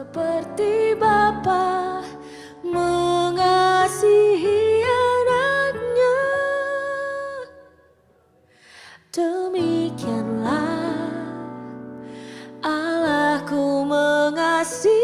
seperti Bapa mengasihi anaknya, demikianlah Allahku mengasihiku.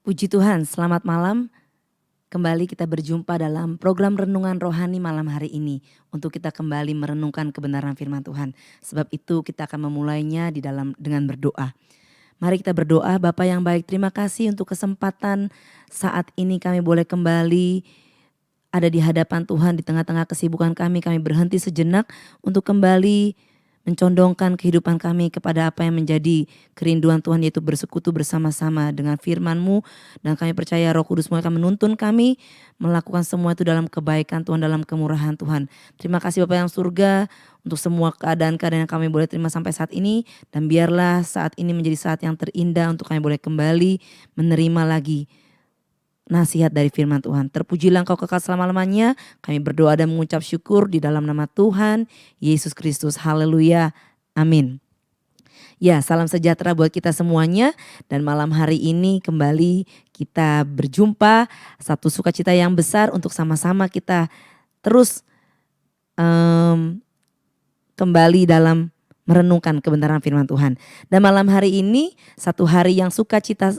Puji Tuhan, selamat malam. Kembali kita berjumpa dalam program Renungan Rohani malam hari ini untuk kita kembali merenungkan kebenaran firman Tuhan. Sebab itu kita akan memulainya dengan berdoa. Mari kita berdoa. Bapa yang baik, terima kasih untuk kesempatan saat ini kami boleh kembali ada di hadapan Tuhan di tengah-tengah kesibukan kami. Kami berhenti sejenak untuk kembali mencondongkan kehidupan kami kepada apa yang menjadi kerinduan Tuhan, yaitu bersekutu bersama-sama dengan firman-Mu. Dan kami percaya Roh Kudus-Mu akan menuntun kami melakukan semua itu dalam kebaikan Tuhan, dalam kemurahan Tuhan. Terima kasih Bapa yang surga untuk semua keadaan-keadaan yang kami boleh terima sampai saat ini. Dan biarlah saat ini menjadi saat yang terindah untuk kami boleh kembali menerima lagi nasihat dari firman Tuhan. Terpujilah Engkau kekal selama-lamanya. Kami berdoa dan mengucap syukur di dalam nama Tuhan Yesus Kristus. Haleluya. Amin. Ya, salam sejahtera buat kita semuanya. Dan malam hari ini kembali kita berjumpa. Satu sukacita yang besar untuk sama-sama kita terus kembali dalam merenungkan kebenaran firman Tuhan. Dan malam hari ini satu hari yang sukacita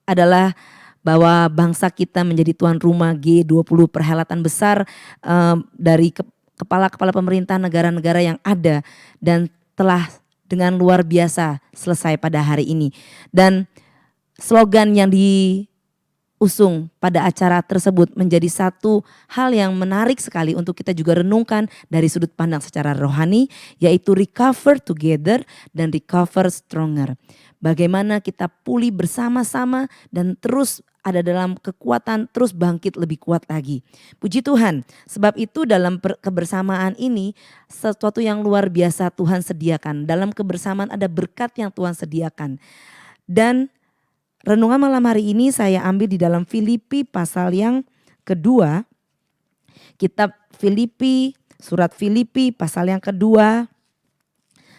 adalah bahwa bangsa kita menjadi tuan rumah G20, perhelatan besar dari kepala-kepala pemerintah negara-negara yang ada dan telah dengan luar biasa selesai pada hari ini. Dan slogan yang diusung pada acara tersebut menjadi satu hal yang menarik sekali untuk kita juga renungkan dari sudut pandang secara rohani, yaitu recover together dan recover stronger. Bagaimana kita pulih bersama-sama dan terus ada dalam kekuatan, terus bangkit lebih kuat lagi. Puji Tuhan, sebab itu dalam kebersamaan ini sesuatu yang luar biasa Tuhan sediakan. Dalam kebersamaan ada berkat yang Tuhan sediakan. Dan renungan malam hari ini saya ambil di dalam Filipi pasal yang kedua. Kitab Filipi, surat Filipi pasal yang kedua.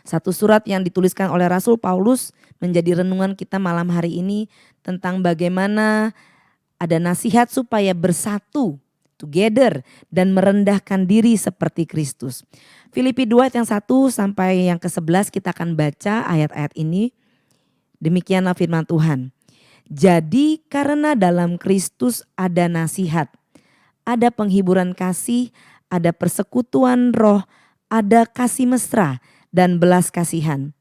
Satu surat yang dituliskan oleh Rasul Paulus menjadi renungan kita malam hari ini tentang bagaimana ada nasihat supaya bersatu together dan merendahkan diri seperti Kristus. Filipi 2 ayat yang 1 sampai yang ke-11 kita akan baca ayat-ayat ini. Demikianlah firman Tuhan. Jadi karena dalam Kristus ada nasihat, ada penghiburan kasih, ada persekutuan roh, ada kasih mesra dan belas kasihan.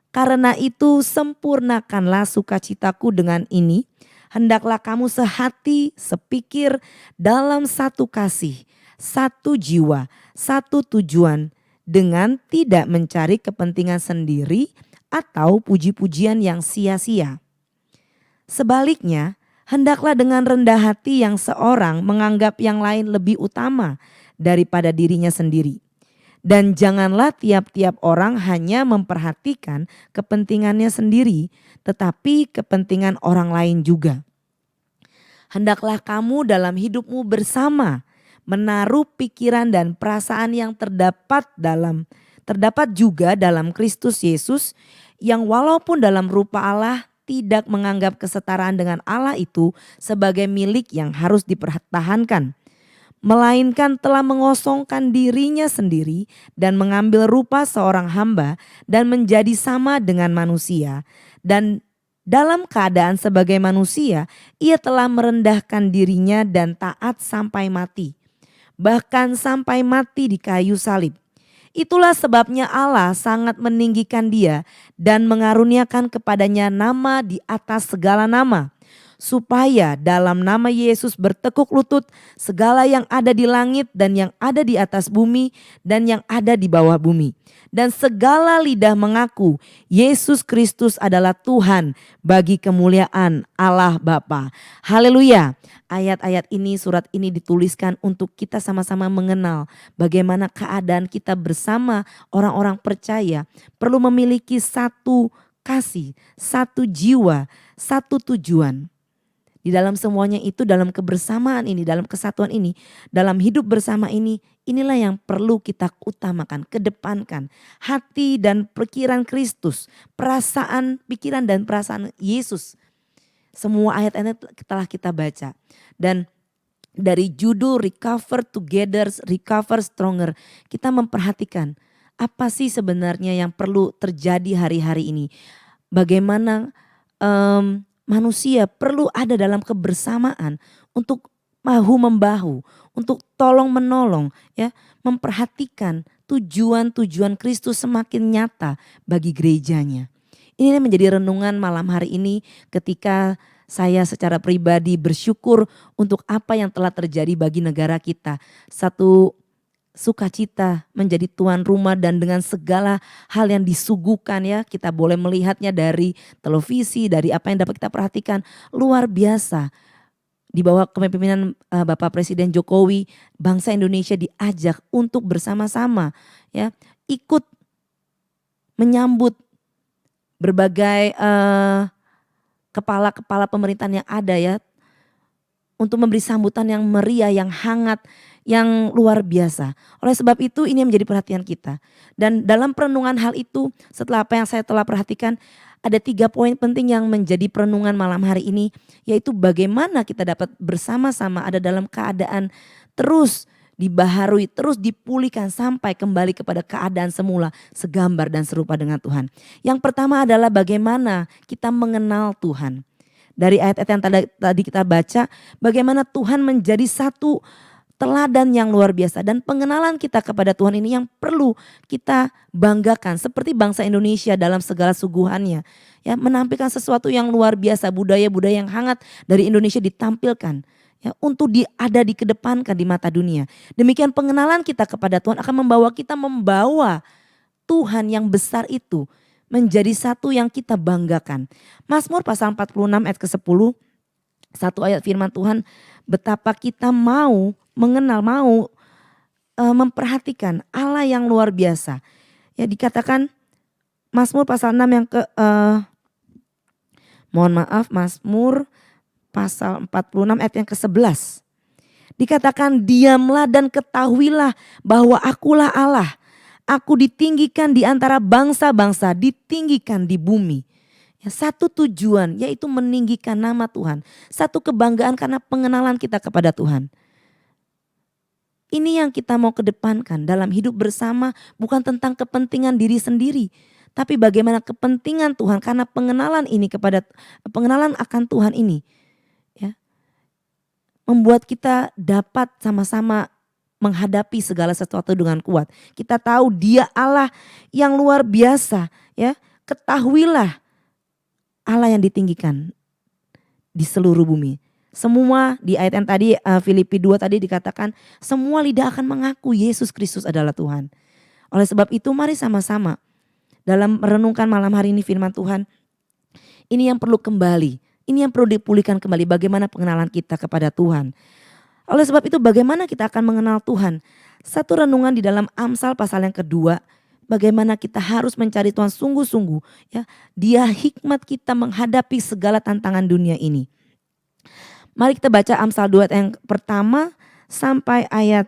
Karena itu sempurnakanlah sukacitaku dengan ini. Hendaklah kamu sehati, sepikir dalam satu kasih, satu jiwa, satu tujuan, dengan tidak mencari kepentingan sendiri atau puji-pujian yang sia-sia. Sebaliknya, hendaklah dengan rendah hati yang seorang menganggap yang lain lebih utama daripada dirinya sendiri. Dan janganlah tiap-tiap orang hanya memperhatikan kepentingannya sendiri, tetapi kepentingan orang lain juga. Hendaklah kamu dalam hidupmu bersama menaruh pikiran dan perasaan yang terdapat juga dalam Kristus Yesus, yang walaupun dalam rupa Allah tidak menganggap kesetaraan dengan Allah itu sebagai milik yang harus dipertahankan, melainkan telah mengosongkan dirinya sendiri dan mengambil rupa seorang hamba dan menjadi sama dengan manusia. Dan dalam keadaan sebagai manusia, ia telah merendahkan dirinya dan taat sampai mati, bahkan sampai mati di kayu salib. Itulah sebabnya Allah sangat meninggikan dia dan mengaruniakan kepadanya nama di atas segala nama, supaya dalam nama Yesus bertekuk lutut segala yang ada di langit dan yang ada di atas bumi dan yang ada di bawah bumi. Dan segala lidah mengaku Yesus Kristus adalah Tuhan bagi kemuliaan Allah Bapa. Haleluya. Ayat-ayat ini, surat ini dituliskan untuk kita sama-sama mengenal bagaimana keadaan kita bersama orang-orang percaya perlu memiliki satu kasih, satu jiwa, satu tujuan. Di dalam semuanya itu, dalam kebersamaan ini, dalam kesatuan ini, dalam hidup bersama ini, inilah yang perlu kita utamakan, kedepankan. Hati dan pikiran Kristus, perasaan, pikiran dan perasaan Yesus. Semua ayat-ayatnya telah kita baca. Dan dari judul Recover Together, Recover Stronger, kita memperhatikan apa sih sebenarnya yang perlu terjadi hari-hari ini. Bagaimana manusia perlu ada dalam kebersamaan untuk bahu-membahu, untuk tolong menolong, ya, memperhatikan tujuan-tujuan Kristus semakin nyata bagi gerejanya. Ini menjadi renungan malam hari ini ketika saya secara pribadi bersyukur untuk apa yang telah terjadi bagi negara kita. Satu sukacita menjadi tuan rumah dan dengan segala hal yang disuguhkan, ya, kita boleh melihatnya dari televisi, dari apa yang dapat kita perhatikan, luar biasa. Di bawah kepemimpinan Bapak Presiden Jokowi, bangsa Indonesia diajak untuk bersama-sama, ya, ikut menyambut berbagai kepala-kepala pemerintahan yang ada, ya, untuk memberi sambutan yang meriah, yang hangat, yang luar biasa. Oleh sebab itu ini yang menjadi perhatian kita. Dan dalam perenungan hal itu, setelah apa yang saya telah perhatikan, ada 3 poin penting yang menjadi perenungan malam hari ini, yaitu bagaimana kita dapat bersama-sama ada dalam keadaan terus dibaharui, terus dipulihkan sampai kembali kepada keadaan semula, segambar dan serupa dengan Tuhan. Yang pertama adalah bagaimana kita mengenal Tuhan. Dari ayat-ayat yang tadi kita baca, bagaimana Tuhan menjadi satu teladan yang luar biasa, dan pengenalan kita kepada Tuhan ini yang perlu kita banggakan, seperti bangsa Indonesia dalam segala suguhannya, ya, menampilkan sesuatu yang luar biasa, budaya-budaya yang hangat dari Indonesia ditampilkan, ya, untuk ada dikedepankan di mata dunia. Demikian pengenalan kita kepada Tuhan akan membawa kita membawa Tuhan yang besar itu menjadi satu yang kita banggakan. Mazmur pasal 46 ayat ke-10, satu ayat firman Tuhan, betapa kita mau mengenal, mau memperhatikan Allah yang luar biasa. Ya, dikatakan Mazmur pasal 6 yang Mazmur pasal 46 ayat yang ke-11. Dikatakan diamlah dan ketahuilah bahwa akulah Allah. Aku ditinggikan di antara bangsa-bangsa, ditinggikan di bumi. Ya, satu tujuan yaitu meninggikan nama Tuhan. Satu kebanggaan karena pengenalan kita kepada Tuhan. Ini yang kita mau kedepankan dalam hidup bersama, bukan tentang kepentingan diri sendiri, tapi bagaimana kepentingan Tuhan karena pengenalan ini pengenalan akan Tuhan ini, ya, membuat kita dapat sama-sama menghadapi segala sesuatu dengan kuat. Kita tahu Dia Allah yang luar biasa, ya. Ketahuilah Allah yang ditinggikan di seluruh bumi. Semua di ayat yang tadi Filipi 2 tadi dikatakan semua lidah akan mengaku Yesus Kristus adalah Tuhan. Oleh sebab itu mari sama-sama dalam merenungkan malam hari ini firman Tuhan. Ini yang perlu kembali, ini yang perlu dipulihkan kembali, bagaimana pengenalan kita kepada Tuhan. Oleh sebab itu bagaimana kita akan mengenal Tuhan? Satu renungan di dalam Amsal pasal yang kedua, bagaimana kita harus mencari Tuhan sungguh-sungguh, ya. Dia hikmat kita menghadapi segala tantangan dunia ini. Mari kita baca Amsal 2 yang pertama sampai ayat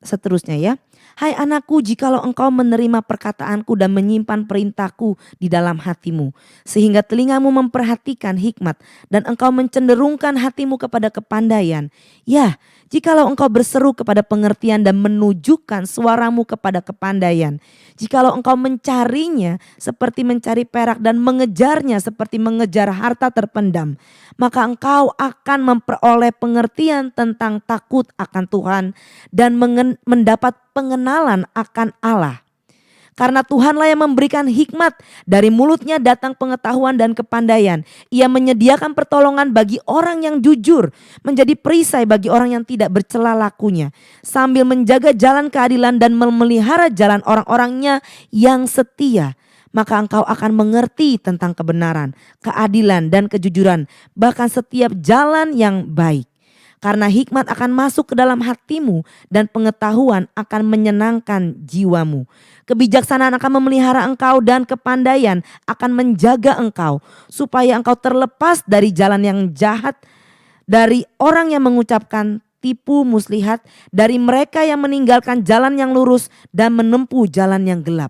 seterusnya, ya. Hai anakku, jikalau engkau menerima perkataanku dan menyimpan perintahku di dalam hatimu, sehingga telingamu memperhatikan hikmat dan engkau mencenderungkan hatimu kepada kepandaian. Ya, jikalau engkau berseru kepada pengertian dan menunjukkan suaramu kepada kepandaian. Jikalau engkau mencarinya seperti mencari perak dan mengejarnya seperti mengejar harta terpendam, maka engkau akan memperoleh pengertian tentang takut akan Tuhan dan mendapat pengenalan akan Allah. Karena Tuhanlah yang memberikan hikmat, dari mulutnya datang pengetahuan dan kepandaian. Ia menyediakan pertolongan bagi orang yang jujur, menjadi perisai bagi orang yang tidak bercela lakunya, sambil menjaga jalan keadilan dan memelihara jalan orang-orangnya yang setia. Maka engkau akan mengerti tentang kebenaran, keadilan dan kejujuran, bahkan setiap jalan yang baik. Karena hikmat akan masuk ke dalam hatimu dan pengetahuan akan menyenangkan jiwamu. Kebijaksanaan akan memelihara engkau dan kepandaian akan menjaga engkau supaya engkau terlepas dari jalan yang jahat dari orang yang mengucapkan tipu muslihat, dari mereka yang meninggalkan jalan yang lurus dan menempuh jalan yang gelap.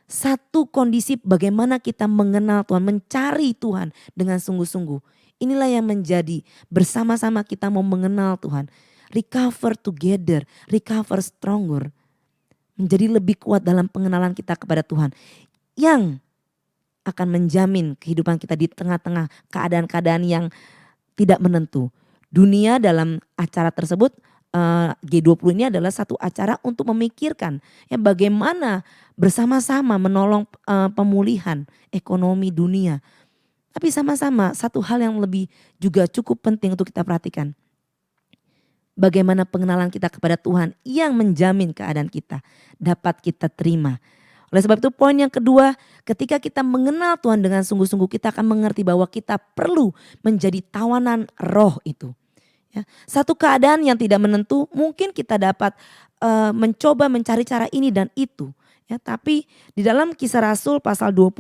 Satu kondisi bagaimana kita mengenal Tuhan, mencari Tuhan dengan sungguh-sungguh. Inilah yang menjadi bersama-sama kita mau mengenal Tuhan. Recover together, recover stronger. Menjadi lebih kuat dalam pengenalan kita kepada Tuhan. Yang akan menjamin kehidupan kita di tengah-tengah keadaan-keadaan yang tidak menentu. Dunia dalam acara tersebut G20 ini adalah satu acara untuk memikirkan ya bagaimana bersama-sama menolong pemulihan ekonomi dunia. Tapi sama-sama satu hal yang lebih juga cukup penting untuk kita perhatikan. Bagaimana pengenalan kita kepada Tuhan yang menjamin keadaan kita dapat kita terima. Oleh sebab itu poin yang kedua, ketika kita mengenal Tuhan dengan sungguh-sungguh kita akan mengerti bahwa kita perlu menjadi tawanan roh itu. Ya, satu keadaan yang tidak menentu mungkin kita dapat mencoba mencari cara ini dan itu. Ya, tapi di dalam Kisah Rasul pasal 20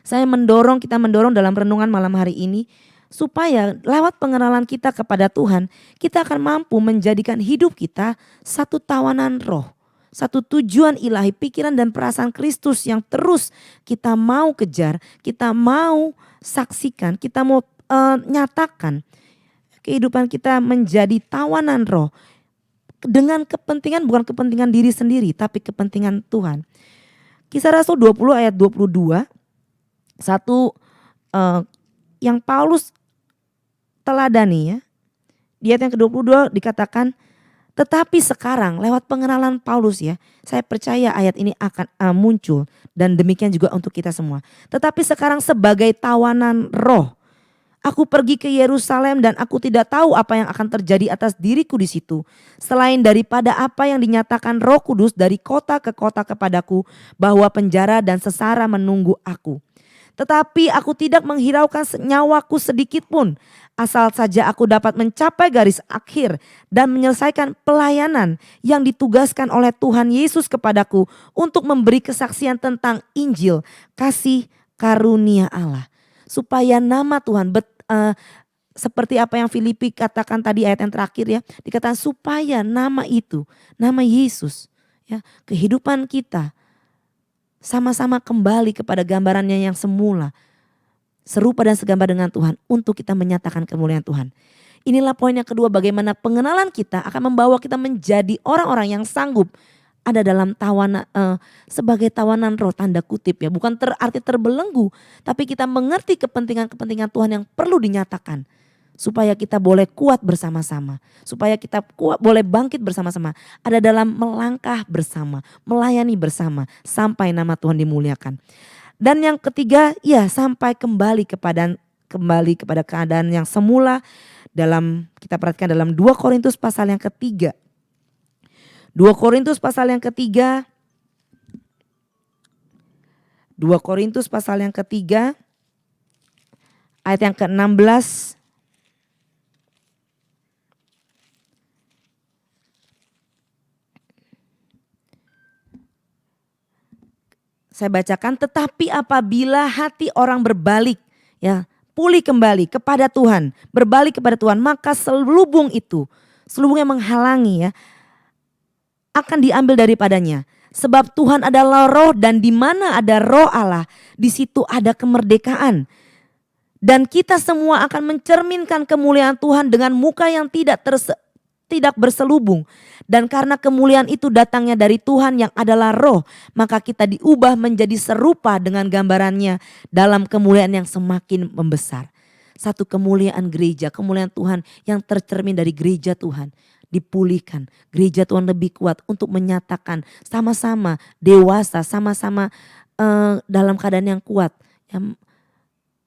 kita mendorong dalam renungan malam hari ini supaya lewat pengenalan kita kepada Tuhan kita akan mampu menjadikan hidup kita satu tawanan roh. Satu tujuan ilahi, pikiran dan perasaan Kristus yang terus kita mau kejar, kita mau saksikan, kita mau nyatakan. Kehidupan kita menjadi tawanan roh dengan kepentingan, bukan kepentingan diri sendiri tapi kepentingan Tuhan. Kisah Rasul 20 ayat 22, satu yang Paulus teladani ya. Di ayat yang ke-22 dikatakan, tetapi sekarang lewat pengenalan Paulus ya, saya percaya ayat ini akan muncul dan demikian juga untuk kita semua. Tetapi sekarang sebagai tawanan roh, aku pergi ke Yerusalem dan aku tidak tahu apa yang akan terjadi atas diriku di situ. Selain daripada apa yang dinyatakan Roh Kudus dari kota ke kota kepadaku, bahwa penjara dan sesara menunggu aku. Tetapi aku tidak menghiraukan nyawaku sedikit pun, asal saja aku dapat mencapai garis akhir dan menyelesaikan pelayanan yang ditugaskan oleh Tuhan Yesus kepadaku untuk memberi kesaksian tentang Injil kasih karunia Allah. Supaya nama Tuhan seperti apa yang Filipi katakan tadi ayat yang terakhir ya, dikatakan supaya nama itu, nama Yesus ya, kehidupan kita sama-sama kembali kepada gambarannya yang semula. Serupa dan segambar dengan Tuhan untuk kita menyatakan kemuliaan Tuhan. Inilah poin yang kedua, bagaimana pengenalan kita akan membawa kita menjadi orang-orang yang sanggup ada dalam tawanan sebagai tawanan roh tanda kutip ya. Bukan arti terbelenggu, tapi kita mengerti kepentingan-kepentingan Tuhan yang perlu dinyatakan. Supaya kita boleh kuat bersama-sama. Supaya kita boleh bangkit bersama-sama. Ada dalam melangkah bersama, melayani bersama sampai nama Tuhan dimuliakan. Dan yang ketiga, ya sampai kembali kepada keadaan yang semula dalam kita perhatikan dalam 2 Korintus pasal yang ketiga. 2 Korintus pasal yang ketiga. 2 Korintus pasal yang ketiga ayat yang ke-16. Saya bacakan, tetapi apabila hati orang berbalik ya, pulih kembali kepada Tuhan, berbalik kepada Tuhan, maka selubung yang menghalangi ya, akan diambil daripadanya. Sebab Tuhan adalah roh dan di mana ada roh Allah, di situ ada kemerdekaan. Dan kita semua akan mencerminkan kemuliaan Tuhan dengan muka yang tidak berselubung. Dan karena kemuliaan itu datangnya dari Tuhan yang adalah roh, maka kita diubah menjadi serupa dengan gambarannya dalam kemuliaan yang semakin membesar. Satu kemuliaan gereja, kemuliaan Tuhan yang tercermin dari gereja Tuhan dipulihkan. Gereja Tuhan lebih kuat untuk menyatakan sama-sama dewasa, sama-sama dalam keadaan yang kuat. Yang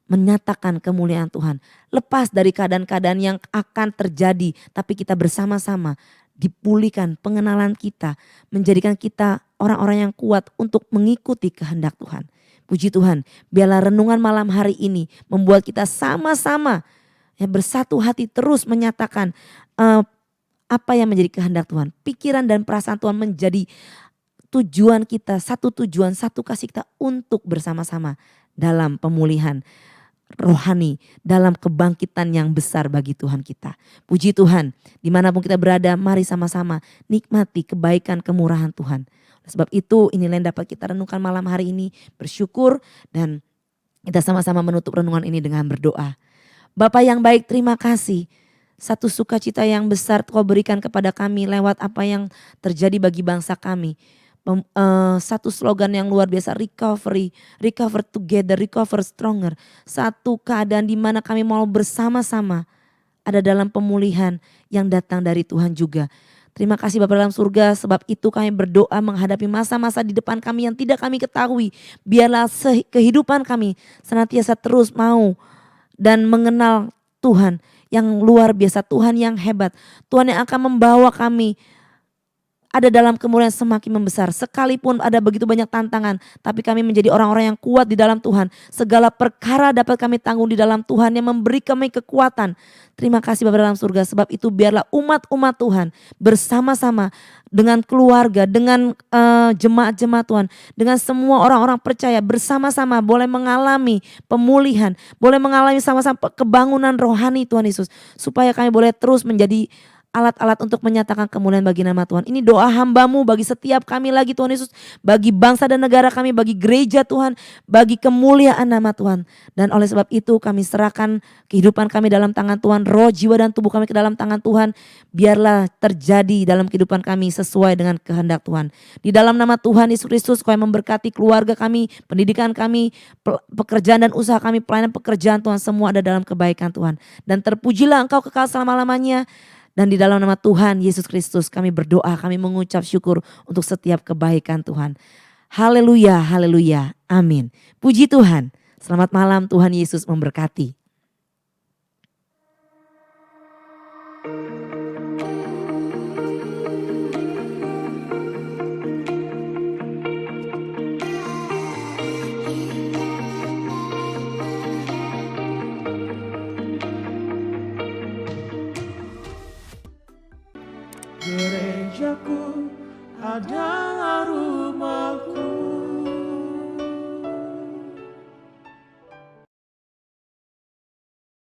menyatakan kemuliaan Tuhan. Lepas dari keadaan-keadaan yang akan terjadi, tapi kita bersama-sama dipulihkan pengenalan kita, menjadikan kita orang-orang yang kuat untuk mengikuti kehendak Tuhan. Puji Tuhan, biarlah renungan malam hari ini membuat kita sama-sama ya, bersatu hati terus menyatakan apa yang menjadi kehendak Tuhan. Pikiran dan perasaan Tuhan menjadi tujuan kita, satu tujuan, satu kasih kita untuk bersama-sama dalam pemulihan rohani dalam kebangkitan yang besar bagi Tuhan kita. Puji Tuhan, dimanapun kita berada, mari sama-sama nikmati kebaikan kemurahan Tuhan. Sebab itu inilah yang dapat kita renungkan malam hari ini, bersyukur dan kita sama-sama menutup renungan ini dengan berdoa. Bapa yang baik, terima kasih. Satu sukacita yang besar Kau berikan kepada kami lewat apa yang terjadi bagi bangsa kami. Satu slogan yang luar biasa, recovery, recover together, recover stronger. Satu keadaan di mana kami mau bersama-sama ada dalam pemulihan yang datang dari Tuhan juga. Terima kasih Bapa dalam surga, sebab itu kami berdoa menghadapi masa-masa di depan kami yang tidak kami ketahui. Biarlah kehidupan kami senantiasa terus mau dan mengenal Tuhan yang luar biasa, Tuhan yang hebat. Tuhan yang akan membawa kami ada dalam kemuliaan semakin membesar. Sekalipun ada begitu banyak tantangan, tapi kami menjadi orang-orang yang kuat di dalam Tuhan. Segala perkara dapat kami tanggung di dalam Tuhan yang memberi kami kekuatan. Terima kasih Bapa dalam surga, sebab itu biarlah umat-umat Tuhan bersama-sama dengan keluarga, dengan jemaat-jemaat Tuhan, dengan semua orang-orang percaya bersama-sama boleh mengalami pemulihan, boleh mengalami sama-sama kebangunan rohani Tuhan Yesus. Supaya kami boleh terus menjadi alat-alat untuk menyatakan kemuliaan bagi nama Tuhan. Ini doa hamba-Mu bagi setiap kami lagi Tuhan Yesus. Bagi bangsa dan negara kami, bagi gereja Tuhan, bagi kemuliaan nama Tuhan. Dan oleh sebab itu kami serahkan kehidupan kami dalam tangan Tuhan. Roh, jiwa dan tubuh kami ke dalam tangan Tuhan. Biarlah terjadi dalam kehidupan kami sesuai dengan kehendak Tuhan. Di dalam nama Tuhan Yesus Kristus, Kau yang memberkati keluarga kami, pendidikan kami, pekerjaan dan usaha kami, pelayanan pekerjaan Tuhan. Semua ada dalam kebaikan Tuhan. Dan terpujilah Engkau kekal selama-lamanya. Dan di dalam nama Tuhan Yesus Kristus kami berdoa, kami mengucap syukur untuk setiap kebaikan Tuhan. Haleluya, haleluya, amin. Puji Tuhan, selamat malam, Tuhan Yesus memberkati. Gerejaku adalah rumahku.